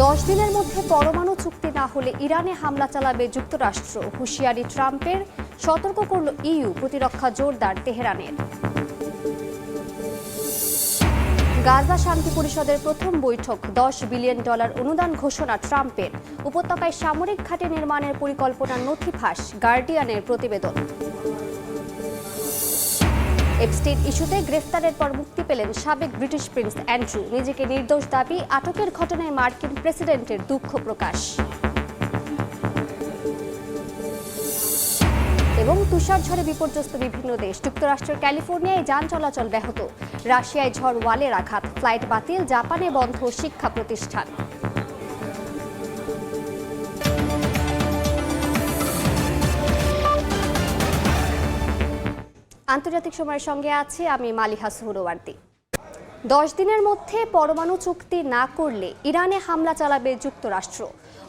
10 দিনের মধ্যে পরমাণু চুক্তি না হলে ইরানে হামলা চালাবে যুক্তরাষ্ট্র। হুঁশিয়ারি ট্রাম্পের, সতর্ক করল ইইউ। প্রতিরক্ষা জোরদার তেহরানের। গাজা শান্তি পরিষদের প্রথম বৈঠক, $10 বিলিয়ন অনুদান ঘোষণা ট্রাম্পের। উপত্যকায় সামরিক ঘাঁটি নির্মাণের পরিকল্পনার নথি ফাঁস, গার্ডিয়ানের প্রতিবেদন। এপস্টেইন ইস্যুতে গ্রেফতারের পর মুক্তি পেলেন সাবেক ব্রিটিশ প্রিন্স অ্যান্ড্রু। নিজেকে নির্দোষ দাবি, আটকের ঘটনায় মার্কিন প্রেসিডেন্টের দুঃখ প্রকাশ। এবং তুষারঝড়ে বিপর্যস্ত বিভিন্ন দেশ। যুক্তরাষ্ট্রের ক্যালিফোর্নিয়ায় যান চলাচল ব্যাহত। রাশিয়ায় ঝড় ওয়ালের আঘাত, ফ্লাইট বাতিল। জাপানে বন্ধ শিক্ষা প্রতিষ্ঠান। আন্তর্জাতিক সময়ের সঙ্গে আছি আমি মালিহা সুহরওয়ার্দী। 10 দিনের মধ্যে পরমাণু চুক্তি না করলে ইরানে হামলা চালাবে যুক্তরাষ্ট্র।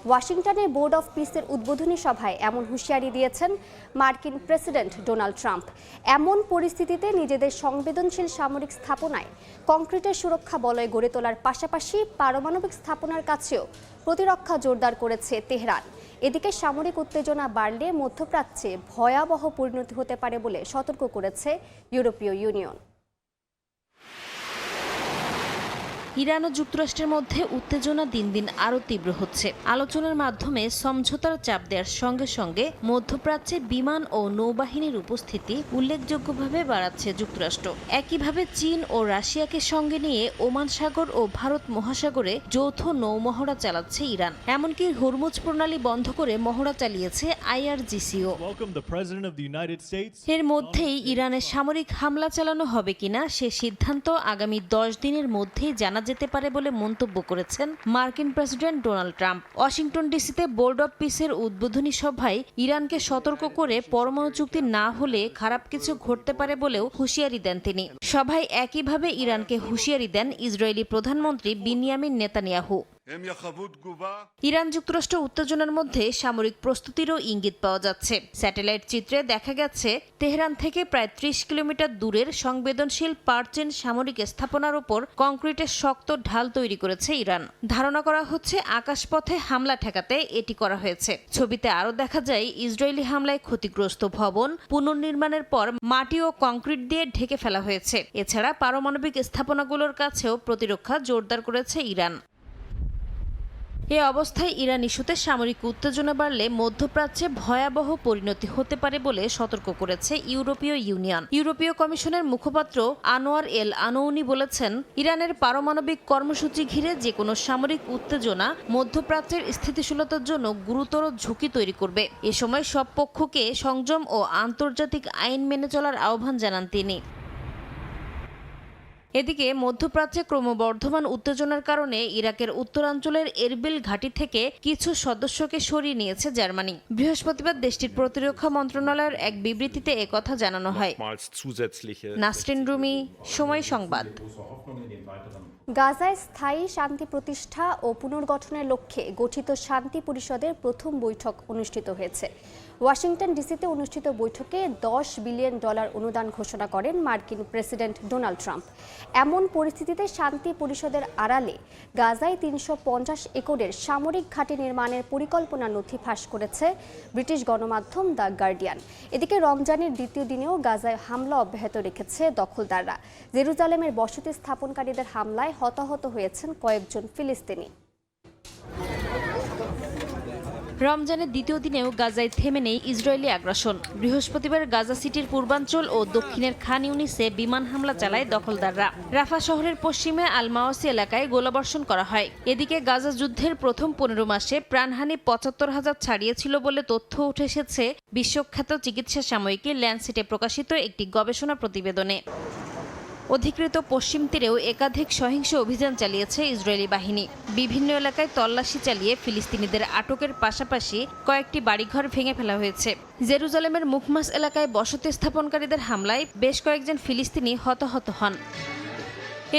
ওয়াশিংটনে বোর্ড অফ পিসের উদ্বোধনী সভায় এমন হুঁশিয়ারি দিয়েছেন মার্কিন প্রেসিডেন্ট ডোনাল্ড ট্রাম্প। এমন পরিস্থিতিতে নিজেদের সংবেদনশীল সামরিক স্থাপনায় কংক্রিটের সুরক্ষা বলয় গড়ে তোলার পাশাপাশি পারমাণবিক স্থাপনার কাছেও প্রতিরক্ষা জোরদার করেছে তেহরান। এদিকে সামরিক উত্তেজনা বাড়লে মধ্যপ্রাচ্যে ভয়াবহ পরিণতি হতে পারে বলে সতর্ক করেছে ইউরোপীয় ইউনিয়ন। ইরান ও যুক্তরাষ্ট্রের মধ্যে উত্তেজনা দিন দিন আরও তীব্র হচ্ছে। আলোচনার মাধ্যমে সমঝোতার চাপ দেওয়ার সঙ্গে সঙ্গে মধ্যপ্রাচ্যে বিমান ও নৌবাহিনীর উপস্থিতি উল্লেখযোগ্যভাবে বাড়াচ্ছে যুক্তরাষ্ট্র। একইভাবে চীন ও রাশিয়াকে সঙ্গে নিয়ে ওমান সাগর ও ভারত মহাসাগরে যৌথ নৌমহড়া চালাচ্ছে ইরান। এমনকি হরমুজ প্রণালী বন্ধ করে মহড়া চালিয়েছে IRGCও। এর মধ্যেই ইরানের সামরিক হামলা চালানো হবে কিনা সে সিদ্ধান্ত আগামী 10 দিনের মধ্যেই জানা যেতে পারে বলে মন্তব্য করেছেন মার্কিন প্রেসিডেন্ট ডোনাল্ড ট্রাম্প। ওয়াশিংটন ডিসিতে বোর্ড অব পিসের উদ্বোধনী সভায় ইরানকে সতর্ক করে পরমাণু চুক্তি না হলে খারাপ কিছু ঘটতে পারে বলেও হুঁশিয়ারি দেন তিনি। সভায় একইভাবে ইরানকে হুঁশিয়ারি দেন ইসরায়েলি প্রধানমন্ত্রী বিনিয়ামিন নেতানিয়াহু। ইরান যুক্তরাষ্ট্র উত্তেজনার মধ্যে সামরিক প্রস্তুতিরও ইঙ্গিত পাওয়া যাচ্ছে। স্যাটেলাইট চিত্রে দেখা গেছে তেহরান থেকে প্রায় 30 কিলোমিটার দূরের সংবেদনশীল পারচেন সামরিক স্থাপনার উপর কংক্রিটের শক্ত ঢাল তৈরি করেছে ইরান। ধারণা করা হচ্ছে আকাশপথে হামলা ঠেকাতে এটি করা হয়েছে। ছবিতে আরও দেখা যায় ইসরায়েলি হামলায় ক্ষতিগ্রস্ত ভবন পুনর্নির্মাণের পর মাটি ও কংক্রিট দিয়ে ঢেকে ফেলা হয়েছে। এছাড়া পারমাণবিক স্থাপনাগুলোর কাছেও প্রতিরক্ষা জোরদার করেছে ইরান। এ অবস্থায় ইরান ইস্যুতে সামরিক উত্তেজনা বাড়লে মধ্যপ্রাচ্যে ভয়াবহ পরিণতি হতে পারে বলে সতর্ক করেছে ইউরোপীয় ইউনিয়ন। ইউরোপীয় কমিশনের মুখপাত্র আনোয়ার এল আনৌনি বলেছেন, ইরানের পারমাণবিক কর্মসূচি ঘিরে যে কোনো সামরিক উত্তেজনা মধ্যপ্রাচ্যের স্থিতিশীলতার জন্য গুরুতর ঝুঁকি তৈরি করবে। এ সময় সব পক্ষকে সংযম ও আন্তর্জাতিক আইন মেনে চলার আহ্বান জানান তিনি। এদিকে মধ্যপ্রাচ্যে ক্রমবর্ধমান উত্তেজনার কারণে ইরাকের উত্তরাঞ্চলের এরবিল ঘাঁটি থেকে কিছু সদস্যকে সরিয়ে নিয়েছে জার্মানি। বৃহস্পতিবার দেশটির প্রতিরক্ষা মন্ত্রণালয়ের এক বিবৃতিতে একথা জানানো হয়। নাসরিন রুমি, সময় সংবাদ। গাজায় স্থায়ী শান্তি প্রতিষ্ঠা ও পুনর্গঠনের লক্ষ্যে গঠিত শান্তি পরিষদের প্রথম বৈঠক অনুষ্ঠিত হয়েছে। ওয়াশিংটন ডিসিতে অনুষ্ঠিত বৈঠকে $10 বিলিয়ন অনুদান ঘোষণা করেন মার্কিন প্রেসিডেন্ট ডোনাল্ড ট্রাম্প। এমন পরিস্থিতিতে শান্তি পরিষদের আড়ালে গাজায় 350 একরের সামরিক ঘাঁটি নির্মাণের পরিকল্পনা নথি ফাঁস করেছে ব্রিটিশ গণমাধ্যম দ্য গার্ডিয়ান। এদিকে রমজানের দ্বিতীয় দিনেও গাজায় হামলা অব্যাহত রেখেছে দখলদাররা। জেরুজালেমের বসতি স্থাপনকারীদের হামলায় হতাহত হয়েছেন কয়েকজন ফিলিস্তিনি। রমজানের দ্বিতীয় দিনেও গাজায় থেমে নেই ইসরায়েলি আগ্রাসন। বৃহস্পতিবার গাজা সিটির পূর্বাঞ্চল ও দক্ষিণের খান ইউনিসে বিমান হামলা চালায় দখলদাররা। রাফা শহরের পশ্চিমে আল মাওয়াসি এলাকায় গোলাবর্ষণ করা হয়। এদিকে গাজা যুদ্ধের প্রথম 15 মাসে প্রাণহানি 75,000 ছাড়িয়েছিল বলে তথ্য উঠে এসেছে বিশ্বখ্যাত চিকিৎসা সাময়িকী ল্যান্সেটে প্রকাশিত একটি গবেষণা প্রতিবেদনে। অধিকৃত পশ্চিম তীরেও একাধিক সহিংস অভিযান চালিয়েছে ইসরায়েলি বাহিনী। বিভিন্ন এলাকায় তল্লাশি চালিয়ে ফিলিস্তিনিদের আটকের পাশাপাশি কয়েকটি বাড়িঘর ভেঙে ফেলা হয়েছে। জেরুজালেমের মুখমাস এলাকায় বসতি স্থাপনকারীদের হামলায় বেশ কয়েকজন ফিলিস্তিনি হতাহত হন।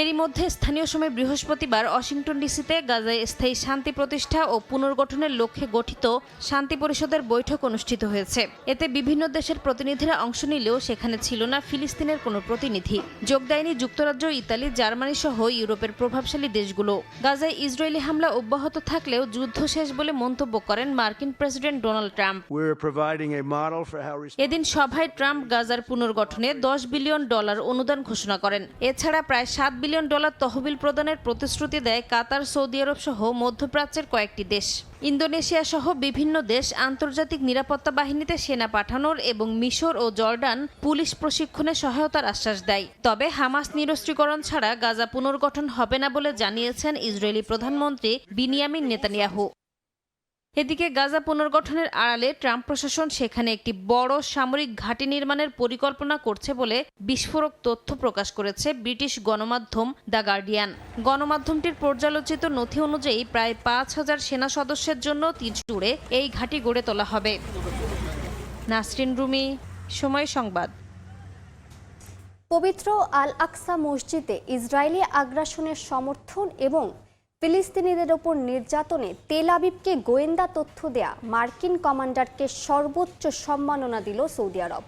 এরই মধ্যে স্থানীয় সময় বৃহস্পতিবার ওয়াশিংটন ডিসিতে গাজায় স্থায়ী শান্তি প্রতিষ্ঠা ও পুনর্গঠনের লক্ষ্যে গঠিত শান্তি পরিষদের বৈঠক অনুষ্ঠিত হয়েছে। এতে বিভিন্ন দেশের প্রতিনিধিরা অংশ নিলেও সেখানে ছিল না ফিলিস্তিনের কোনো প্রতিনিধি। যোগ দেয়নি যুক্তরাজ্য, ইতালি, জার্মানি সহ ইউরোপের প্রভাবশালী দেশগুলো। গাজায় ইসরায়েলি হামলা অব্যাহত থাকলেও যুদ্ধ শেষ বলে মন্তব্য করেন মার্কিন প্রেসিডেন্ট ডোনাল্ড ট্রাম্প। এদিন সভায় ট্রাম্প গাজার পুনর্গঠনে $10 বিলিয়ন অনুদান ঘোষণা করেন। এছাড়া প্রায় $7 বিলিয়ন তহবিল প্রদানের প্রতিশ্রুতি দেয় কাতার, সৌদি আরব সহ মধ্যপ্রাচ্যের কয়েকটি দেশ। ইন্দোনেশিয়া সহ বিভিন্ন দেশ আন্তর্জাতিক নিরাপত্তা বাহিনীতে সেনা পাঠানোর এবং মিশর ও জর্ডান পুলিশ প্রশিক্ষণে সহায়তার আশ্বাস দেয়। তবে হামাস নিরস্ত্রীকরণ ছাড়া গাজা পুনর্গঠন হবে না বলে জানিয়েছেন ইসরায়েলি প্রধানমন্ত্রী বিনিয়ামিন নেতানিয়াহু। এদিকে গাজা পুনর্গঠনের আড়ালে ট্রাম্প প্রশাসন সেখানে একটি বড় সামরিক ঘাঁটি নির্মাণের পরিকল্পনা করছে বলে বিস্ফোরক তথ্য প্রকাশ করেছে ব্রিটিশ গণমাধ্যম দ্য গার্ডিয়ান। গণমাধ্যমটির পর্যালোচিত নথি অনুযায়ী প্রায় 5,000 সেনা সদস্যের জন্য 3 জুড়ে এই ঘাঁটি গড়ে তোলা হবে। নাসরিন রুমি, সময় সংবাদ। পবিত্র আল আকসা মসজিদে ইসরায়েলি আগ্রাসনের সমর্থন এবং ফিলিস্তিনিদের ওপর নির্যাতনে তেল আবিবকে গোয়েন্দা তথ্য দেয়া মার্কিন কমান্ডারকে সর্বোচ্চ সম্মাননা দিল সৌদি আরব।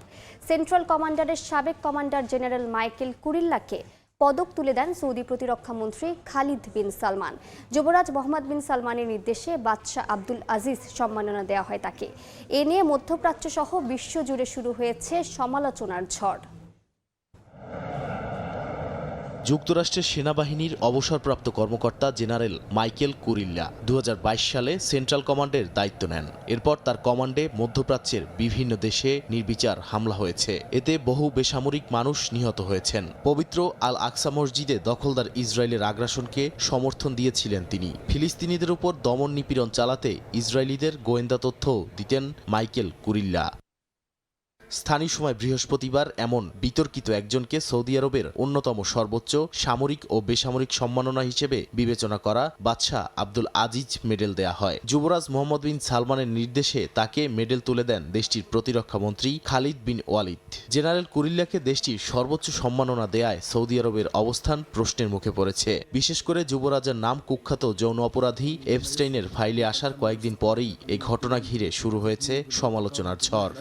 সেন্ট্রাল কমান্ডারের সাবেক কমান্ডার জেনারেল মাইকেল কুরিল্লাকে পদক তুলে দেন সৌদি প্রতিরক্ষা মন্ত্রী খালিদ বিন সালমান। যুবরাজ মোহাম্মদ বিন সালমানের নির্দেশে বাদশাহ আব্দুল আজিজ সম্মাননা দেওয়া হয় তাকে। এ নিয়ে মধ্যপ্রাচ্য সহ বিশ্বজুড়ে শুরু হয়েছে সমালোচনার ঝড়। যুক্তরাষ্ট্রের সেনাবাহিনীর অবসরপ্রাপ্ত কর্মকর্তা জেনারেল মাইকেল কুরিল্লা 2022 সালে সেন্ট্রাল কমান্ডের দায়িত্ব নেন। এরপর তার কমান্ডে মধ্যপ্রাচ্যের বিভিন্ন দেশে নির্বিচার হামলা হয়েছে। এতে বহু বেসামরিক মানুষ নিহত হয়েছেন। পবিত্র আল আকসা মসজিদে দখলদার ইসরায়েলের আগ্রাসনকে সমর্থন দিয়েছিলেন তিনি। ফিলিস্তিনিদের উপর দমন নিপীড়ন চালাতে ইসরায়েলিদের গোয়েন্দা তথ্য দিতেন মাইকেল কুরিল্লা। স্থানীয় সময় বৃহস্পতিবার এমন বিতর্কিত একজনকে সৌদি আরবের অন্যতম সর্বোচ্চ সামরিক ও বেসামরিক সম্মাননা হিসেবে বিবেচনা করা বাদশাহ আব্দুল আজিজ মেডেল দেয়া হয়। যুবরাজ মোহাম্মদ বিন সালমানের নির্দেশে তাকে মেডেল তুলে দেন দেশটির প্রতিরক্ষা মন্ত্রী খালিদ বিন ওয়ালিদ। জেনারেল কুরিল্লাকে দেশটির সর্বোচ্চ সম্মাননা দেয়ায় সৌদি আরবের অবস্থান প্রশ্নের মুখে পড়েছে। বিশেষ করে যুবরাজের নাম কুখ্যাত যৌন অপরাধী এপস্টাইনের ফাইলে আসার কয়েকদিন পরেই এই ঘটনা ঘিরে শুরু হয়েছে সমালোচনার ঝড়।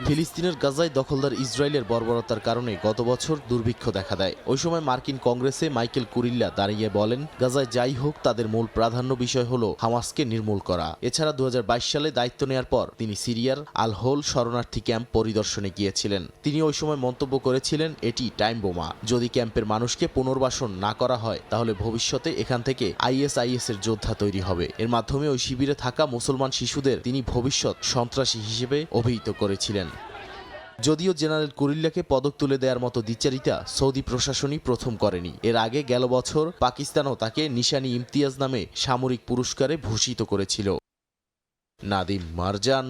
ফিলিস্তিনের গাজায় দখলদার ইসরায়েলের বর্বরতার কারণে গত বছর দুর্ভিক্ষ দেখা দেয়। ওই সময় মার্কিন কংগ্রেসে মাইকেল কুরিল্লা দাঁড়িয়ে বলেন, গাজায় যাই হোক তাদের মূল প্রাধান্য বিষয় হলো হামাসকে নির্মূল করা। এছাড়া 2022 সালে দায়িত্ব নেয়ার পর তিনি সিরিয়ার আল হোল শরণার্থী ক্যাম্প পরিদর্শনে গিয়েছিলেন। তিনি ওই সময় মন্তব্য করেছিলেন, এটি টাইম বোমা। যদি ক্যাম্পের মানুষকে পুনর্বাসন না করা হয় তাহলে ভবিষ্যতে এখান থেকে ISIS এর যোদ্ধা তৈরি হবে। এর মাধ্যমে ওই শিবিরে থাকা মুসলমান শিশুদের তিনি ভবিষ্যৎ সন্ত্রাসী হিসেবে অভিহিত করেছিলেন। যদিও জেনারেল কুরিল্লাকে পদক তুলে দেওয়ার মতো দ্বিচারিতা সৌদি প্রশাসনই প্রথম করেনি। এর আগে গেল বছর পাকিস্তানও তাকে নিশানি ইমতিয়াজ নামে সামরিক পুরস্কারে ভূষিত করেছিল। নাদিম মারজান,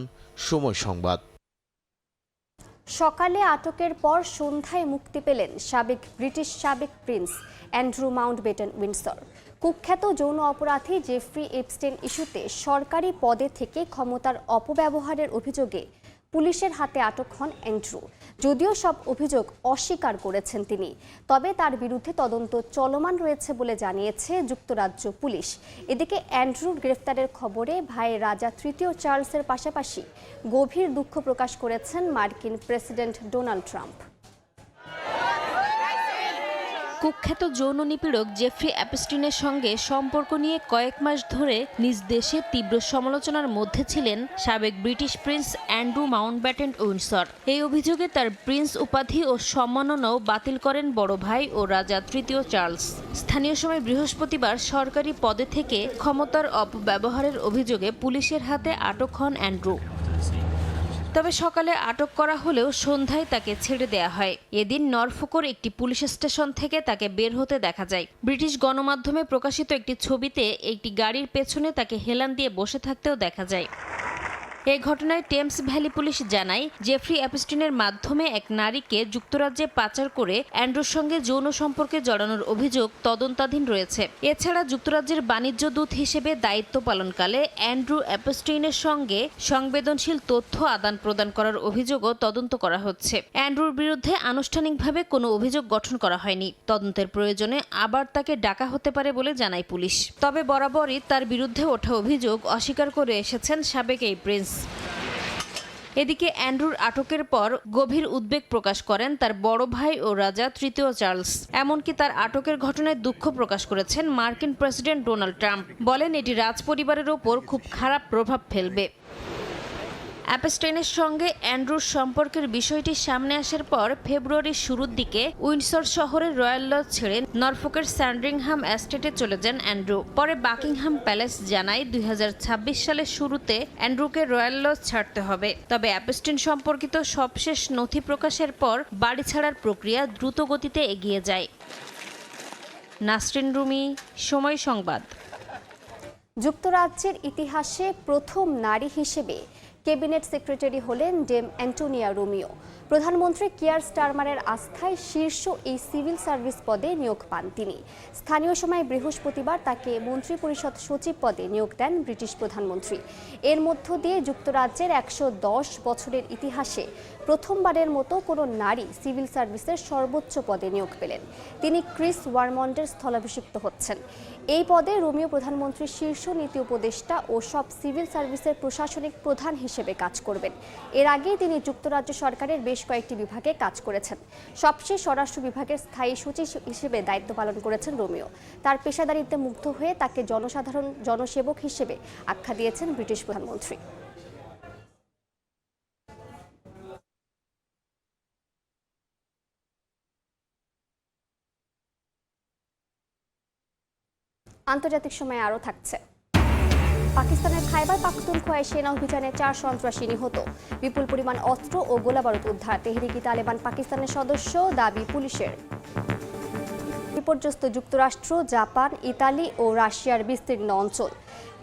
সময় সংবাদ। সকালে আটকের পর সন্ধ্যায় মুক্তি পেলেন ব্রিটিশ সাবেক প্রিন্স অ্যান্ড্রু মাউন্টব্যাটেন উইন্ডসর। কুখ্যাত যৌন অপরাধী জেফ্রি এপস্টেইন ইস্যুতে সরকারি পদে থেকে ক্ষমতার অপব্যবহারের অভিযোগে পুলিশের হাতে আটক হন অ্যান্ড্রু। যদিও সব অভিযোগ অস্বীকার করেছেন তিনি, তবে তার বিরুদ্ধে তদন্ত চলমান রয়েছে বলে জানিয়েছে যুক্তরাজ্য পুলিশ। এদিকে অ্যান্ড্রুর গ্রেফতারের খবরে ভাই রাজা তৃতীয় চার্লসের পাশাপাশি গভীর দুঃখ প্রকাশ করেছেন মার্কিন প্রেসিডেন্ট ডোনাল্ড ট্রাম্প। কুখ্যাত যৌন নিপীড়ক জেফ্রি অ্যাপস্টিনের সঙ্গে সম্পর্ক নিয়ে কয়েক মাস ধরে নিজ দেশে তীব্র সমালোচনার মধ্যে ছিলেন সাবেক British Prince Andrew Mountbatten Windsor. এই অভিযোগে তার প্রিন্স উপাধি ও সম্মাননাও বাতিল করেন বড় ভাই ও রাজা তৃতীয় চার্লস। স্থানীয় সময় বৃহস্পতিবার সরকারি পদে থেকে ক্ষমতার অপব্যবহারের অভিযোগে পুলিশের হাতে আটক হন অ্যান্ড্রু। তবে সকালে আটক করা হলেও সন্ধ্যায় তাকে ছেড়ে দেয়া হয়। এদিন নরফোকের একটি পুলিশ স্টেশন থেকে তাকে বের হতে দেখা যায়। ব্রিটিশ গণমাধ্যমে প্রকাশিত একটি ছবিতে একটি গাড়ির পেছনে তাকে হেলান দিয়ে বসে থাকতেও দেখা যায়। এই ঘটনায় টেমস ভ্যালি পুলিশ জানায় জেফ্রি অ্যাপস্টিনের মাধ্যমে এক নারীকে যুক্তরাজ্যে পাচার করে অ্যান্ড্রুর সঙ্গে যৌন সম্পর্কে জড়ানোর অভিযোগ তদন্তাধীন রয়েছে। এছাড়া যুক্তরাজ্যের বাণিজ্য দূত হিসেবে দায়িত্ব পালনকালে অ্যান্ড্রু অ্যাপস্টিনের সঙ্গে সংবেদনশীল তথ্য আদান প্রদান করার অভিযোগও তদন্ত করা হচ্ছে। অ্যান্ড্রুর বিরুদ্ধে আনুষ্ঠানিকভাবে কোনো অভিযোগ গঠন করা হয়নি। তদন্তের প্রয়োজনে আবার তাকে ডাকা হতে পারে বলে জানায় পুলিশ। তবে বরাবরই তার বিরুদ্ধে ওঠা অভিযোগ অস্বীকার করে এসেছেন সাবেক এই প্রিন্স। এদিকে অ্যান্ড্রুর আটকের পর গভীর উদ্বেগ প্রকাশ করেন তার বড় ভাই ও রাজা তৃতীয় চার্লস। এমনকি তার আটকের ঘটনায় দুঃখ প্রকাশ করেছেন মার্কিন প্রেসিডেন্ট ডোনাল্ড ট্রাম্প। বলেন এটি রাজপরিবারের ওপর খুব খারাপ প্রভাব ফেলবে। অ্যাপস্টাইনের সঙ্গে অ্যান্ড্রুর সম্পর্কের বিষয়টি সামনে আসার পর ফেব্রুয়ারির শুরুর দিকে উইন্ডসর শহরের রয়্যাল লজ ছেড়ে নরফোকের স্যান্ড্রিংহাম এস্টেটে চলে যান অ্যান্ড্রু। পরে বাকিংহাম প্যালেস জানায় 2026 সালের শুরুতে অ্যান্ড্রুকে রয়্যাল লজ ছাড়তে হবে। তবে অ্যাপস্টাইন সম্পর্কিত সবশেষ নথি প্রকাশের পর বাড়ি ছাড়ার প্রক্রিয়া দ্রুত গতিতে এগিয়ে যায়। নাসরিন রুমি, সময় সংবাদ। যুক্তরাজ্যের ইতিহাসে প্রথম নারী হিসেবে ক্যাবিনেট সেক্রেটারি হলেন ডেম অ্যান্টোনিয়া রোমিও। প্রধানমন্ত্রী কিয়ার স্টারমারের আস্থায় শীর্ষ এই সিভিল সার্ভিস পদে নিয়োগ পান তিনি। স্থানীয় সময় বৃহস্পতিবার তাকে মন্ত্রিপরিষদ সচিব পদে নিয়োগ দেন ব্রিটিশ প্রধানমন্ত্রী। এর মধ্য দিয়ে যুক্তরাজ্যের 110 বছরের ইতিহাসে প্রথমবারের মতো কোনো নারী সিভিল সার্ভিসের সর্বোচ্চ পদে নিয়োগ পেলেন। তিনি ক্রিস ওয়ারমন্ডের স্থলাভিষিক্ত হচ্ছেন। এই পদে রোমিও প্রধানমন্ত্রীর শীর্ষ নীতি উপদেষ্টা ও সব সিভিল সার্ভিসের প্রশাসনিক প্রধান হিসেবে কাজ করবেন। এর আগে তিনি যুক্তরাজ্য সরকারের বেশ কয়েকটি বিভাগে কাজ করেছেন। সবশেষ স্বরাষ্ট্র বিভাগের স্থায়ী সচিব হিসেবে দায়িত্ব পালন করেছেন রোমিও। তার পেশাদারিত্বে মুগ্ধ হয়ে তাকে জনসাধারণ জনসেবক হিসেবে আখ্যা দিয়েছেন ব্রিটিশ প্রধানমন্ত্রী। আন্তর্জাতিক সময় আরও থাকছে। পাকিস্তানের খাইবার পাখতুনখোয়ায় সেনা অভিযানে 4 সন্ত্রাসী নিহত। বিপুল পরিমাণ অস্ত্র ও গোলাবারুদ উদ্ধার। তেহরিকি তালেবান পাকিস্তানের সদস্য দাবি পুলিশের। বিপর্যস্ত যুক্তরাষ্ট্র, জাপান, ইতালি ও রাশিয়ার বিস্তীর্ণ অঞ্চল।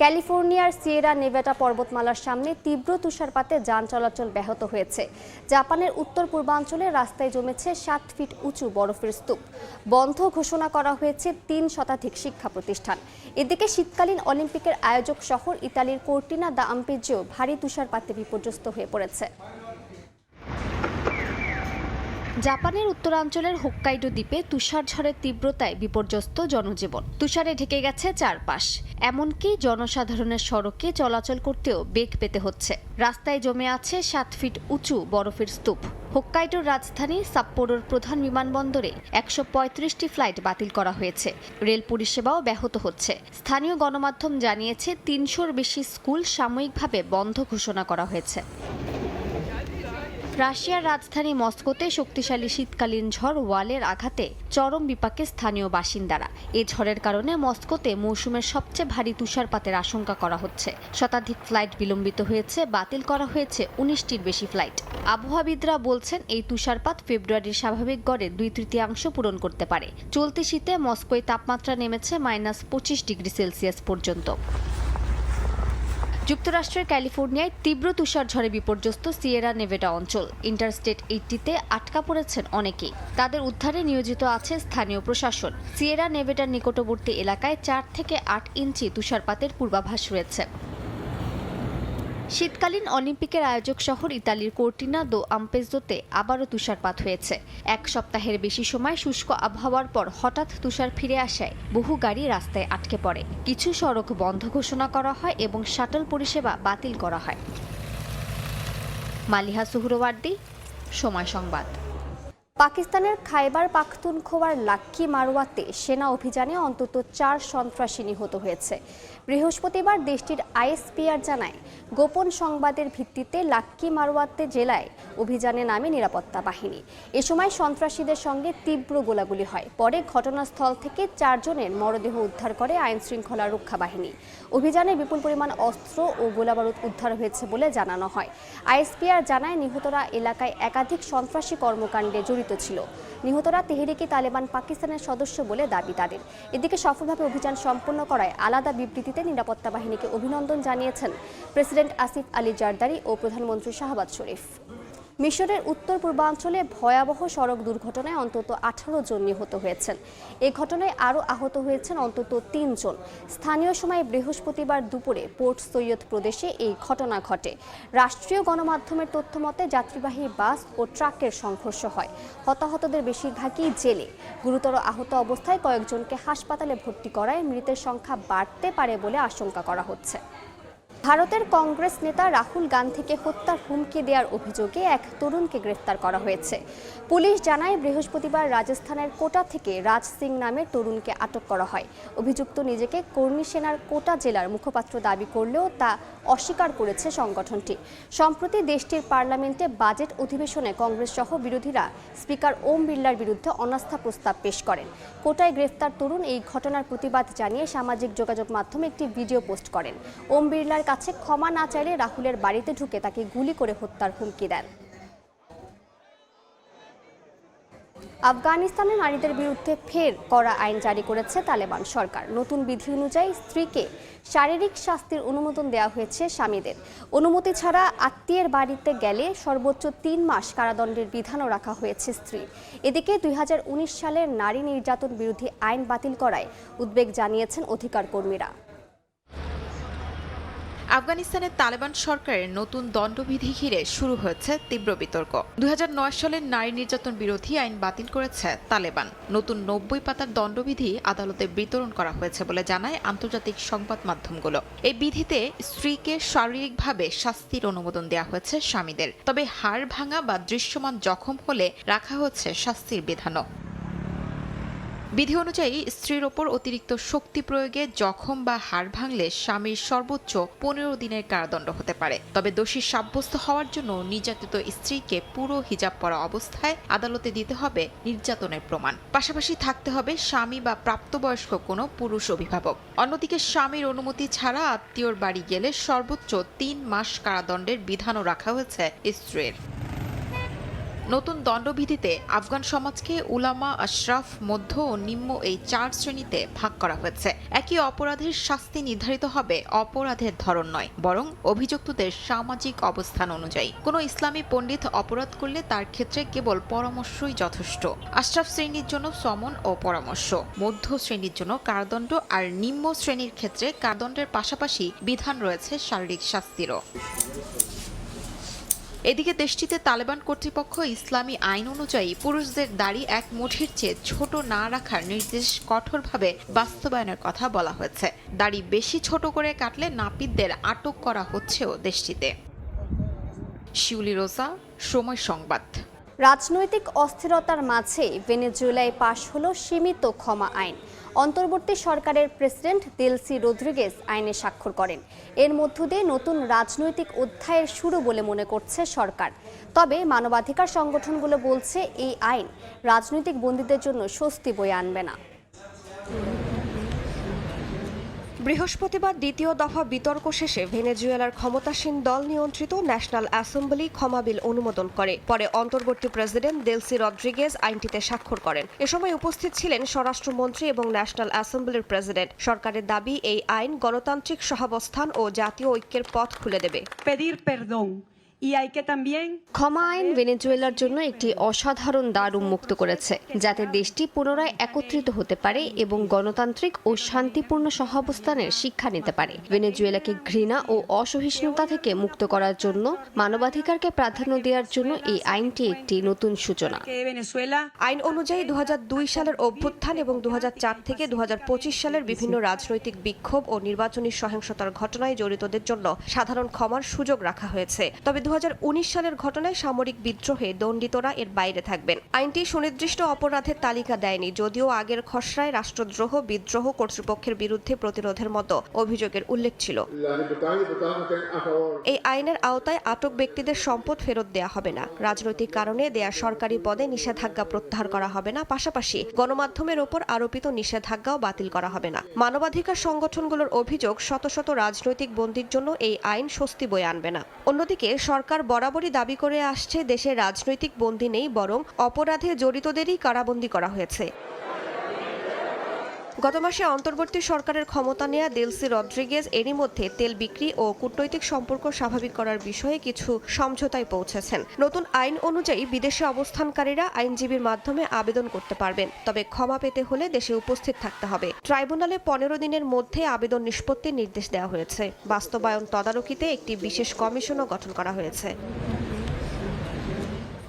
ক্যালিফোর্নিয়ার সিয়েরা নেভাডা পর্বতমালার সামনে তীব্র তুষারপাতে যান চলাচল ব্যাহত হয়েছে। জাপানের উত্তর পূর্বাঞ্চলে রাস্তায় জমেছে 7 ফিট উঁচু বরফের স্তূপ। বন্ধ ঘোষণা করা হয়েছে 3 শতাধিক শিক্ষা প্রতিষ্ঠান। এদিকে শীতকালীন অলিম্পিকের আয়োজক শহর ইতালির কোর্টিনা দা আম্পেজিও ভারী তুষারপাতে বিপর্যস্ত হয়ে পড়েছে। জাপানের উত্তরাঞ্চলের হোক্কাইডো দ্বীপে তুষারঝড়ের তীব্রতায় বিপর্যস্ত জনজীবন। তুষারে ঢেকে গেছে চারপাশ। এমনকি জনসাধারণের সড়কে চলাচল করতেও বেগ পেতে হচ্ছে। রাস্তায় জমে আছে 7 ফিট উঁচু বরফের স্তূপ। হোক্কাইডোর রাজধানী সাপ্পোরোর প্রধান বিমানবন্দরে 135টি ফ্লাইট বাতিল করা হয়েছে। রেল পরিষেবাও ব্যাহত হচ্ছে। স্থানীয় গণমাধ্যম জানিয়েছে 300-র বেশি স্কুল সাময়িকভাবে বন্ধ ঘোষণা করা হয়েছে। রাশিয়ার রাজধানী মস্কোতে শক্তিশালী শীতকালীন ঝড় ওয়ালের আঘাতে চরম বিপাকে স্থানীয় বাসিন্দারা। এ ঝড়ের কারণে মস্কোতে মৌসুমের সবচেয়ে ভারী তুষারপাতের আশঙ্কা করা হচ্ছে। শতাধিক ফ্লাইট বিলম্বিত হয়েছে, বাতিল করা হয়েছে 19টির বেশি ফ্লাইট। আবহাওয়াবিদরা বলছেন এই তুষারপাত ফেব্রুয়ারির স্বাভাবিক গড়ে 2/3 পূরণ করতে পারে। চলতি শীতে মস্কোয় তাপমাত্রা নেমেছে -25 ডিগ্রি সেলসিয়াস পর্যন্ত। যুক্তরাষ্ট্রের ক্যালিফোর্নিয়ায় তীব্র তুষারঝড়ে বিপর্যস্ত সিয়েরা নেভাডা অঞ্চল। ইন্টারস্টেট 80-তে আটকা পড়েছেন অনেকেই। তাদের উদ্ধারে নিয়োজিত আছে স্থানীয় প্রশাসন। সিয়েরা নেভাডার নিকটবর্তী এলাকায় 4 থেকে 8 ইঞ্চি তুষারপাতের পূর্বাভাস রয়েছে। শীতকালীন অলিম্পিকের আয়োজক শহর ইতালির কোর্টিনা দো আম্পেজোতে আবারও তুষারপাত হয়েছে। 1 সপ্তাহের বেশি সময় শুষ্ক আবহাওয়ার পর হঠাৎ তুষার ফিরে আসায় বহু গাড়ি রাস্তায় আটকে পড়ে। কিছু সড়ক বন্ধ ঘোষণা করা হয় এবং শাটল পরিষেবা বাতিল করা হয়। মালিহা সুহরওয়ার্দী, সময় সংবাদ। পাকিস্তানের খাইবার পাখতুনখোয়ার লাক্কি মারওয়াতে সেনা অভিযানে অন্তত 4 সন্ত্রাসী নিহত হয়েছে। বৃহস্পতিবার দেশটির আইএসপিআর জানায়, গোপন সংবাদের ভিত্তিতে লাক্কি মারওয়াতে জেলায় অভিযানে নামে নিরাপত্তা বাহিনী। এ সময় সন্ত্রাসীদের সঙ্গে তীব্র গোলাগুলি হয়। পরে ঘটনাস্থল থেকে 4 জনের মরদেহ উদ্ধার করে আইনশৃঙ্খলা রক্ষা বাহিনী। অভিযানে বিপুল পরিমাণ অস্ত্র ও গোলাবারুদ উদ্ধার হয়েছে বলে জানানো হয়। আইএসপিআর জানায়, নিহতরা এলাকায় একাধিক সন্ত্রাসী কর্মকাণ্ডে জড়িত জড়িত ছিল। নিহতরা তেহরিকে তালেবান পাকিস্তানের সদস্য বলে দাবি তাদের। এদিকে সফলভাবে অভিযান সম্পন্ন করায় আলাদা বিবৃতিতে নিরাপত্তা বাহিনীকে অভিনন্দন জানিয়েছেন প্রেসিডেন্ট আসিফ আলী জারদারি ও প্রধানমন্ত্রী শাহবাজ শরীফ। মিশরের উত্তর পূর্বাঞ্চলে ভয়াবহ সড়ক দুর্ঘটনায় অন্তত 18 জন নিহত হয়েছেন। এই ঘটনায় আরও আহত হয়েছেন অন্তত 3 জন। স্থানীয় সময় বৃহস্পতিবার দুপুরে পোর্ট সৈয়দ প্রদেশে এই ঘটনা ঘটে। রাষ্ট্রীয় গণমাধ্যমের তথ্য মতে যাত্রীবাহী বাস ও ট্রাকের সংঘর্ষ হয়। হতাহতদের বেশিরভাগই জেলে। গুরুতর আহত অবস্থায় কয়েকজনকে হাসপাতালে ভর্তি করায় মৃতের সংখ্যা বাড়তে পারে বলে আশঙ্কা করা হচ্ছে। ভারতের কংগ্রেস নেতা রাহুল গান্ধীকে হত্যার হুমকি দেওয়ার অভিযোগে এক তরুণকে গ্রেফতার করা হয়েছে। পুলিশ জানায় বৃহস্পতিবার রাজস্থানের কোটা থেকে রাজ সিং নামের তরুণকে আটক করা হয়। অভিযুক্ত নিজেকে কর্মী সেনার কোটা জেলার মুখপাত্র দাবি করলেও তা অস্বীকার করেছে সংগঠনটি। সম্প্রতি দেশটির পার্লামেন্টে বাজেট অধিবেশনে কংগ্রেস সহ বিরোধীরা স্পিকার ওম বিড়লার বিরুদ্ধে অনাস্থা প্রস্তাব পেশ করেন। কোটায় গ্রেফতার তরুণ এই ঘটনার প্রতিবাদ জানিয়ে সামাজিক যোগাযোগ মাধ্যমে একটি ভিডিও পোস্ট করেন। ওম বিড়লার কাছে ক্ষমা না চাইলে রাহুলের বাড়িতে ঢুকে তাকে গুলি করে হত্যার হুমকি দেন। আফগানিস্তানে নারীদের বিরুদ্ধে ফের কড়া আইন জারি করেছে তালেবান সরকার। নতুন বিধি অনুযায়ী স্ত্রীকে শারীরিক শাস্তির অনুমোদন দেওয়া হয়েছে স্বামীদের। অনুমতি ছাড়া আত্মীয়ের বাড়িতে গেলে সর্বোচ্চ 3 মাস কারাদণ্ডের বিধানও রাখা হয়েছে স্ত্রী। এদিকে 2019 সালের নারী নির্যাতন বিরোধী আইন বাতিল করায় উদ্বেগ জানিয়েছেন অধিকার কর্মীরা। আফগানিস্তানের তালেবান সরকারের নতুন দণ্ডবিধি ঘিরে শুরু হয়েছে তীব্র বিতর্ক। 2009 সালের নারী নির্যাতন বিরোধী আইন বাতিল করেছে তালেবান। নতুন 90 পাতার দণ্ডবিধি আদালতে বিতরণ করা হয়েছে বলে জানায় আন্তর্জাতিক সংবাদ মাধ্যমগুলো। এই বিধিতে স্ত্রীকে শারীরিকভাবে শাস্তির অনুমোদন দেওয়া হয়েছে স্বামীদের, তবে হাড় ভাঙা বা দৃশ্যমান জখম হলে রাখা হয়েছে শাস্তির বিধানও। বিধি অনুযায়ী স্ত্রীর ওপর অতিরিক্ত শক্তি প্রয়োগে জখম বা হাড় ভাঙলে স্বামীর সর্বোচ্চ 15 দিনের কারাদণ্ড হতে পারে। তবে দোষী সাব্যস্ত হওয়ার জন্য নির্যাতিত স্ত্রীকে পুরো হিজাব পরা অবস্থায় আদালতে দিতে হবে নির্যাতনের প্রমাণ। পাশাপাশি থাকতে হবে স্বামী বা প্রাপ্তবয়স্ক কোনো পুরুষ অভিভাবক। অন্যদিকে স্বামীর অনুমতি ছাড়া আত্মীয়র বাড়ি গেলে সর্বোচ্চ 3 মাস কারাদণ্ডের বিধানও রাখা হয়েছে স্ত্রীর। নতুন দণ্ডবিধিতে আফগান সমাজকে উলামা, আশরাফ, মধ্য ও নিম্ন এই 4 শ্রেণীতে ভাগ করা হয়েছে। একই অপরাধের শাস্তি নির্ধারিত হবে অপরাধের ধরন নয়, বরং অভিযুক্তদের সামাজিক অবস্থান অনুযায়ী। কোনো ইসলামী পণ্ডিত অপরাধ করলে তার ক্ষেত্রে কেবল পরামর্শই যথেষ্ট। আশরাফ শ্রেণীর জন্য সমন ও পরামর্শ, মধ্য শ্রেণীর জন্য কারাদণ্ড আর নিম্ন শ্রেণীর ক্ষেত্রে কারাদণ্ডের পাশাপাশি বিধান রয়েছে শারীরিক শাস্তিরও। এদিকে দেশটিতে তালেবান কর্তৃপক্ষ ইসলামী আইন অনুযায়ী পুরুষদের দাড়ি 1 মুঠির চেয়ে ছোট না রাখার নির্দেশ কঠোরভাবে বাস্তবায়নের কথা বলা হয়েছে। দাড়ি বেশি ছোট করে কাটলে নাপিতদের আটক করা হচ্ছেও দেশটিতে। শিউলি রোজা, সময় সংবাদ। রাজনৈতিক অস্থিরতার মাঝে ভেনেজুয়েলায় পাশ হলো সীমিত ক্ষমা আইন। অন্তর্বর্তী সরকারের প্রেসিডেন্ট দেলসি রদ্রিগেজ আইনে স্বাক্ষর করেন। এর মধ্য দিয়ে নতুন রাজনৈতিক অধ্যায়ের শুরু বলে মনে করছে সরকার। তবে মানবাধিকার সংগঠনগুলো বলছে এই আইন রাজনৈতিক বন্দীদের জন্য স্বস্তি বয়ে আনবে না। বৃহস্পতিবার দ্বিতীয় দফা বিতর্ক শেষে ভেনেজুয়েলার ক্ষমতাসীন দল নিয়ন্ত্রিত ন্যাশনাল অ্যাসেম্বলি ক্ষমা বিল অনুমোদন করে। পরে অন্তর্বর্তী প্রেসিডেন্ট দেলসি রদ্রিগেজ আইনটিতে স্বাক্ষর করেন। এ সময় উপস্থিত ছিলেন স্বরাষ্ট্রমন্ত্রী এবং ন্যাশনাল অ্যাসেম্বলির প্রেসিডেন্ট। সরকারের দাবি, এই আইন গণতান্ত্রিক সহাবস্থান ও জাতীয় ঐক্যের পথ খুলে দেবে। ক্ষমা আইন ভেনেজুয়েলার জন্য একটি অসাধারণ দ্বার উন্মুক্ত করেছে, যাতে দেশটি পুনরায় একত্রিত হতে পারে এবং গণতান্ত্রিক ও শান্তিপূর্ণ সহাবস্থানের শিক্ষা নিতে পারে। ভেনেজুয়েলাকে ঘৃণা ও অসহিষ্ণুতা থেকে মুক্ত করার জন্য মানবাধিকারকে প্রাধান্য দেওয়ার জন্য এই আইনটি একটি নতুন সূচনা। আইন অনুযায়ী 2002 সালের অভ্যুত্থান এবং 2004 থেকে 2025 সালের বিভিন্ন রাজনৈতিক বিক্ষোভ ও নির্বাচনী সহিংসতার ঘটনায় জড়িতদের জন্য সাধারণ ক্ষমার সুযোগ রাখা হয়েছে। তবে 2019 সালের ঘটনায় সামরিক বিদ্রোহে দণ্ডিতরা এর বাইরে থাকবেন। আইনটি সুনির্দিষ্ট অপরাধের তালিকা দেয়নি, যদিও আগের খসড়ায় রাষ্ট্রদ্রোহ, বিদ্রোহ, কর্তৃপক্ষের বিরুদ্ধে প্রতিরোধের মতো অভিযোগের উল্লেখ ছিল। এই আইনের আওতায় আটক ব্যক্তিদের সম্পদ ফেরত দেয়া হবে না, রাজনৈতিক কারণে দেয়া সরকারি পদে নিষেধাজ্ঞা প্রত্যাহার করা হবে না, পাশাপাশি গণমাধ্যমের ওপর আরোপিত নিষেধাজ্ঞাও বাতিল করা হবে না। মানবাধিকার সংগঠনগুলোর অভিযোগ, শত শত রাজনৈতিক বন্দীর জন্য এই আইন স্বস্তি বয়ে আনবে না। অন্যদিকে সরকার বরাবরই দাবি করে আসছে দেশে রাজনৈতিক বন্দী নেই, বরং অপরাধে জড়িতদেরই কারাবন্দী করা হয়েছে। গত মাসে অন্তর্বর্তী সরকারের ক্ষমতা নেয়া দেলসি রদ্রিগেজ এরই মধ্যে তেল বিক্রি ও কূটনৈতিক সম্পর্ক স্বাভাবিক করার বিষয়ে কিছু সমঝোতায় পৌঁছেছেন। নতুন আইন অনুযায়ী বিদেশে অবস্থানকারীরা আইনজীবীর মাধ্যমে আবেদন করতে পারবেন, তবে ক্ষমা পেতে হলে দেশে উপস্থিত থাকতে হবে। ট্রাইব্যুনালে 15 দিনের মধ্যে আবেদন নিষ্পত্তির নির্দেশ দেওয়া হয়েছে। বাস্তবায়ন তদারকিতে একটি বিশেষ কমিশনও গঠন করা হয়েছে।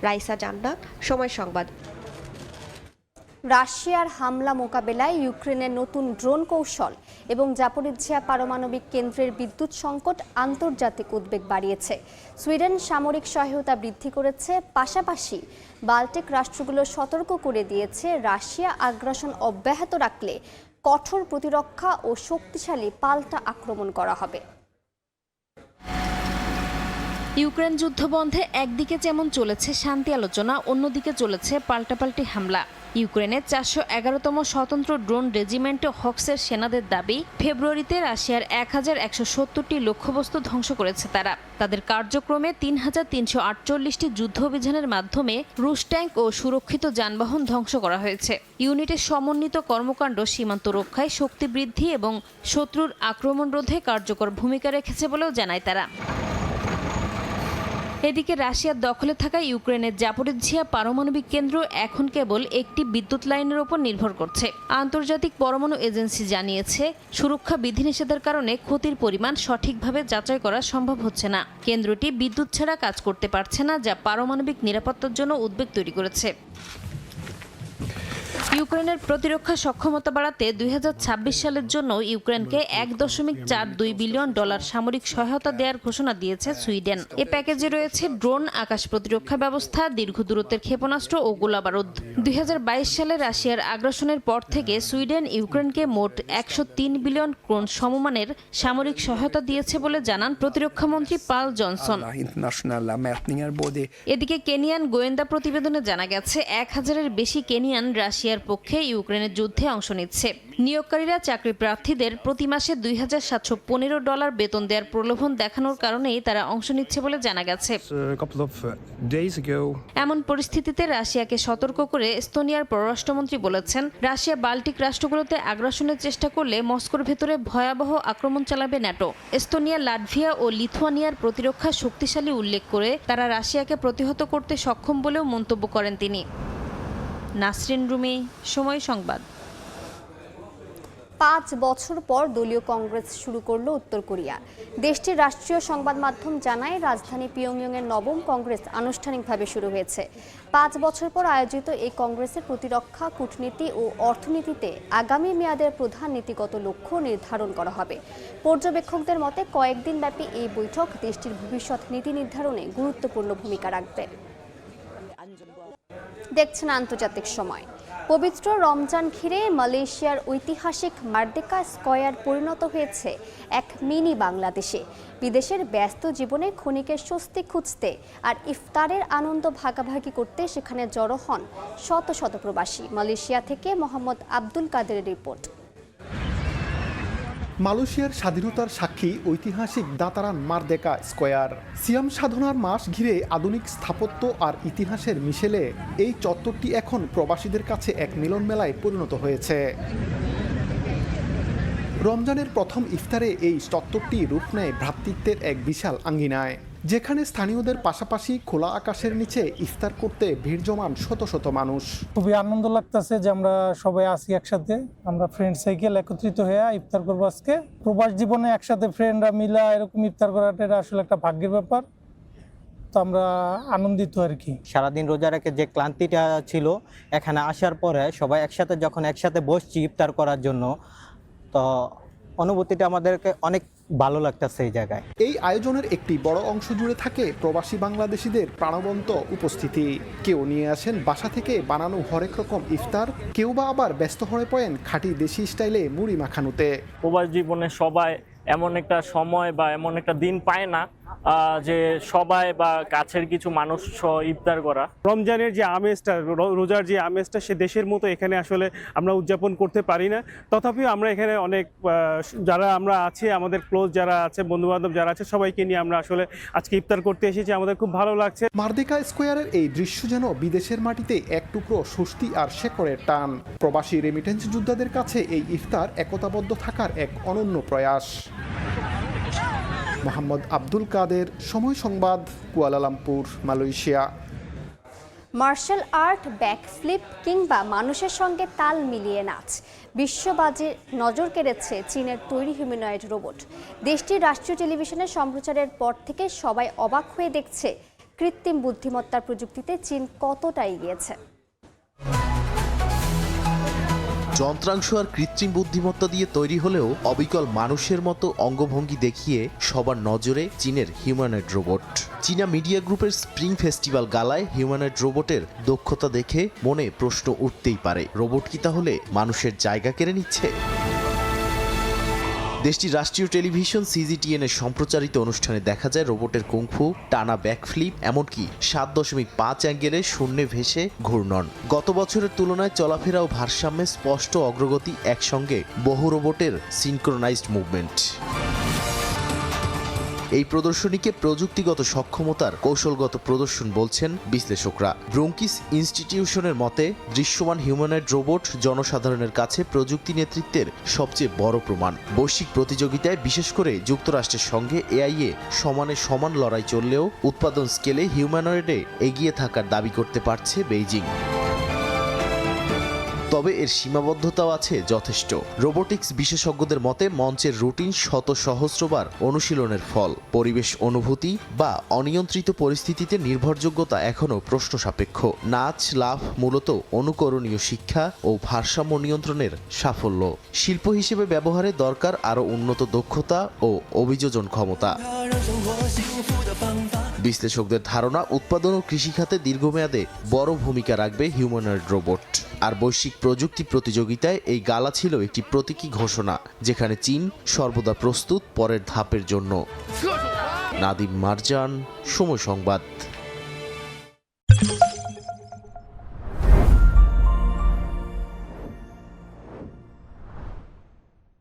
রাইসা জান্নাত, সময় সংবাদ। রাশিয়ার হামলা মোকাবেলায় ইউক্রেনের নতুন ড্রোন কৌশল এবং জাপোরিজ্জিয়া পারমাণবিক কেন্দ্রের বিদ্যুৎ সংকট আন্তর্জাতিক উদ্বেগ বাড়িয়েছে। সুইডেন সামরিক সহায়তা বৃদ্ধি করেছে, পাশাপাশি বাল্টিক রাষ্ট্রগুলো সতর্ক করে দিয়েছে রাশিয়া আগ্রাসন অব্যাহত রাখলে কঠোর প্রতিরক্ষা ও শক্তিশালী পাল্টা আক্রমণ করা হবে। ইউক্রেন যুদ্ধ বন্ধে একদিকে যেমন চলেছে শান্তি আলোচনা, অন্যদিকে চলেছে পাল্টাপাল্টি হামলা। ইউক্রেনের 411তম স্বতন্ত্র ড্রোন রেজিমেন্ট হক্সের সেনাদের দাবি, ফেব্রুয়ারিতে রাশিয়ার 1071টি লক্ষ্যবস্তু ধ্বংস করেছে তারা। তাদের কার্যক্রমে 3348টি যুদ্ধ অভিযানের মাধ্যমে রুশ ট্যাঙ্ক ও সুরক্ষিত যানবাহন ধ্বংস করা হয়েছে। ইউনিটের সমন্বিত কর্মকাণ্ড সীমান্ত রক্ষায় শক্তি বৃদ্ধি এবং শত্রুর আক্রমণ রোধে কার্যকর ভূমিকা রেখেছে বলেও জানায় তারা। এদিকে রাশিয়ার দখলে থাকা ইউক্রেনের জাপোরিজ্জিয়া পারমাণবিক কেন্দ্র এখন কেবল একটি বিদ্যুৎ লাইনের ওপর নির্ভর করছে। আন্তর্জাতিক পরমাণু এজেন্সি জানিয়েছে, সুরক্ষা বিধিনিষেধের কারণে ক্ষতির পরিমাণ সঠিকভাবে যাচাই করা সম্ভব হচ্ছে না। কেন্দ্রটি বিদ্যুৎ ছাড়া কাজ করতে পারছে না, যা পারমাণবিক নিরাপত্তার জন্য উদ্বেগ তৈরি করেছে। ইউক্রেনের প্রতিরক্ষা সক্ষমতা বাড়াতে 2026 সালের জন্য ইউক্রেনকে $1.42 বিলিয়ন সামরিক সহায়তা দেওয়ার ঘোষণা দিয়েছে সুইডেন। এ প্যাকেজে রয়েছে ড্রোন, আকাশ প্রতিরক্ষা ব্যবস্থা, দীর্ঘ দূরত্বের ক্ষেপণাস্ত্র ও গোলাবারুদ। 2022 সালে রাশিয়ার আগ্রাসনের পর থেকে সুইডেন ইউক্রেনকে মোট 103 বিলিয়ন ক্রোন সমমানের সামরিক সহায়তা দিয়েছে বলে জানান প্রতিরক্ষামন্ত্রী পাল জনসন। এদিকে কেনিয়ান গোয়েন্দা প্রতিবেদনে জানা গেছে 1000-এর বেশি কেনিয়ান রাশিয়ার পক্ষে ইউক্রেনের যুদ্ধে অংশ নিচ্ছে। নিয়োগকারীরা চাকরি প্রার্থীদের প্রতি মাসে $2715 বেতন দেওয়ার প্রলোভন দেখানোর কারণেই তারা অংশ নিচ্ছে বলে জানা গেছে। এমন পরিস্থিতিতে রাশিয়াকে সতর্ক করে এস্তোনিয়ার পররাষ্ট্রমন্ত্রী বলেছেন, রাশিয়া বাল্টিক রাষ্ট্রগুলোতে আগ্রাসনের চেষ্টা করলে মস্কোর ভেতরে ভয়াবহ আক্রমণ চালাবে ন্যাটো। এস্তোনিয়া, লাটভিয়া ও লিথুয়ানিয়ার প্রতিরক্ষা শক্তিশালী উল্লেখ করে তারা রাশিয়াকে প্রতিহত করতে সক্ষম বলেও মন্তব্য করেন তিনি। নাসরিন রুমি, সময় সংবাদ। 5 বছর পর দলীয় কংগ্রেস শুরু করল উত্তর কোরিয়া। দেশটির রাষ্ট্রীয় সংবাদ মাধ্যম জানায়, রাজধানী পিয়ংইয়ংয়ের নবম কংগ্রেস আনুষ্ঠানিকভাবে শুরু হয়েছে। 5 বছর পর আয়োজিত এই কংগ্রেসের প্রতিরক্ষা, কূটনীতি ও অর্থনীতিতে আগামী মেয়াদের প্রধান নীতিগত লক্ষ্য নির্ধারণ করা হবে। পর্যবেক্ষকদের মতে কয়েকদিন ব্যাপী এই বৈঠক দেশটির ভবিষ্যৎ নীতি নির্ধারণে গুরুত্বপূর্ণ ভূমিকা রাখবে। দেখছেন আন্তর্জাতিক সময়। পবিত্র রমজান ঘিরে মালয়েশিয়ার ঐতিহাসিক মার্দেকা স্কয়ার পরিণত হয়েছে এক মিনি বাংলাদেশে। বিদেশের ব্যস্ত জীবনে ক্ষণিকের স্বস্তি খুঁজতে আর ইফতারের আনন্দ ভাগাভাগি করতে সেখানে জড়ো হন শত শত প্রবাসী। মালয়েশিয়া থেকে মোহাম্মদ আব্দুল কাদেরের রিপোর্ট। মালয়েশিয়ার স্বাধীনতার সাক্ষী ঐতিহাসিক দাতারান মারদেকা স্কয়ার। সিয়াম সাধনার মাস ঘিরে আধুনিক স্থাপত্য আর ইতিহাসের মিশেলে এই চত্বরটি এখন প্রবাসীদের কাছে এক মিলন মেলায় পরিণত হয়েছে। রমজানের প্রথম ইফতারে এই চত্বরটি রূপ নেয় ভ্রাতৃত্বের এক বিশাল আঙ্গিনায়, যেখানে স্থানীয়দের পাশাপাশি খোলা আকাশের নিচে ইফতার করতে ভিড় জমান শত শত মানুষ। খুবই আনন্দ লাগতেছে যে আমরা সবাই আছি একসাথে, আমরা ফ্রেন্ড সাইকেল একত্রিত হয়ে ইফতার করবো আজকে। প্রবাস জীবনে একসাথে ফ্রেন্ডরা মিলা এরকম ইফতার করাটা এটা আসলে একটা ভাগ্যের ব্যাপার, তো আমরা আনন্দিত আর কি। সারাদিন রোজা রেখে যে ক্লান্তিটা ছিল, এখানে আসার পরে সবাই একসাথে যখন একসাথে বসছি ইফতার করার জন্য, তো অনুভূতিটা আমাদেরকে অনেক ভালো লাগতেছে এই জায়গায়। এই আয়োজনের একটি বড় অংশ জুড়ে থাকে প্রবাসী বাংলাদেশিদের প্রাণবন্ত উপস্থিতি। কেউ নিয়ে আসেন বাসা থেকে বানানো হরেক রকম ইফতার, কেউ বা আবার ব্যস্ত হয়ে পড়েন খাঁটি দেশি স্টাইলে মুড়ি মাখানোতে। প্রবাস জীবনে সবাই এমন একটা সময় বা এমন একটা দিন পায় না যে সবাই বা কাছের কিছু মানুষ সহ ইফতার করা। রমজানের যে আমেজটা, রোজার যে আমেজটা সে দেশের মতো এখানে আসলে আমরা উদযাপন করতে পারি না। তথাপিও আমরা এখানে অনেক যারা আমরা আছি, আমাদের ক্লোজ যারা আছে, বন্ধু বান্ধব যারা আছে, সবাইকে নিয়ে আমরা আসলে আজকে ইফতার করতে এসেছি। আমাদের খুব ভালো লাগছে। মারদেকা স্কোয়ারের এই দৃশ্য যেন বিদেশের মাটিতে এক টুকরো স্বস্তি আর শেকড়ের টান। প্রবাসী রেমিটেন্স যোদ্ধাদের কাছে এই ইফতার একতাবদ্ধ থাকার এক অনন্য প্রয়াস। Mohammad Abdul Kader, Somoy Sangbad, Kuala Lumpur, Malaysia. Martial art, backflip কিংবা মানুষের সঙ্গে তাল মিলিয়ে নাচ, বিশ্ববাজির নজর কেড়েছে চীনের তৈরি হিউম্যানয়েড রোবট। দেশটির রাষ্ট্রীয় টেলিভিশনের সম্প্রচারের পর থেকে সবাই অবাক হয়ে দেখছে কৃত্রিম বুদ্ধিমত্তার প্রযুক্তিতে চীন কতটা এগিয়েছে। যন্ত্রাংশ আর কৃত্রিম বুদ্ধিমত্তা দিয়ে তৈরি হলেও অবিকল মানুষের মতো অঙ্গভঙ্গি দেখিয়ে সবার নজরে চীনের হিউম্যানয়েড রোবট। চীনা মিডিয়া গ্রুপের স্প্রিং ফেস্টিভ্যাল গালায় হিউম্যানয়েড রোবটের দক্ষতা দেখে মনে প্রশ্ন উঠতেই পারে, রোবট কি তাহলে মানুষের জায়গা কেড়ে নিচ্ছে? দেশটির রাষ্ট্রীয় টেলিভিশন CGTN এর সম্প্রচারিত অনুষ্ঠানে দেখা যায় রোবটের কুংফু, টানা ব্যাকফ্লিপ, এমনকি 7.5 অ্যাঙ্গেলে শূন্যে ভেসে ঘূর্ণন। গত বছরের তুলনায় চলাফেরা ও ভারসাম্যে স্পষ্ট অগ্রগতি, একসঙ্গে বহু রোবটের সিনক্রোনাইজড মুভমেন্ট। এই প্রদর্শনীকে প্রযুক্তিগত সক্ষমতার কৌশলগত প্রদর্শন বলছেন বিশ্লেষকরা। ব্রঙ্কিস ইনস্টিটিউশনের মতে দৃশ্যমান হিউম্যানয়েড রোবট জনসাধারণের কাছে প্রযুক্তি নেতৃত্বের সবচেয়ে বড় প্রমাণ। বৈশ্বিক প্রতিযোগিতায় বিশেষ করে যুক্তরাষ্ট্রের সঙ্গে AI-এ সমানে সমান লড়াই চললেও উৎপাদন স্কেলে হিউম্যানয়েডে এগিয়ে থাকার দাবি করতে পারছে বেইজিং। তবে এর সীমাবদ্ধতাও আছে যথেষ্ট। রোবোটিক্স বিশেষজ্ঞদের মতে মঞ্চের রুটিন শত সহস্রবার অনুশীলনের ফল। পরিবেশ অনুভূতি বা অনিয়ন্ত্রিত পরিস্থিতিতে নির্ভরযোগ্যতা এখনও প্রশ্ন সাপেক্ষ। নাচ, লাফ মূলত অনুকরণীয় শিক্ষা ও ভারসাম্য নিয়ন্ত্রণের সাফল্য। শিল্প হিসেবে ব্যবহারে দরকার আরও উন্নত দক্ষতা ও অভিযোজন ক্ষমতা। বিশ্লেষকদের ধারণা, উৎপাদন ও কৃষিখাতে দীর্ঘমেয়াদে বড় ভূমিকা রাখবে হিউম্যানয়েড রোবট। আর বৈশ্বিক প্রযুক্তি প্রতিযোগিতায় এই গালা ছিল একটি প্রতীকী ঘোষণা, যেখানে চীন সর্বদা প্রস্তুত পরের ধাপের জন্য। নাদিম মারজান, সময় সংবাদ।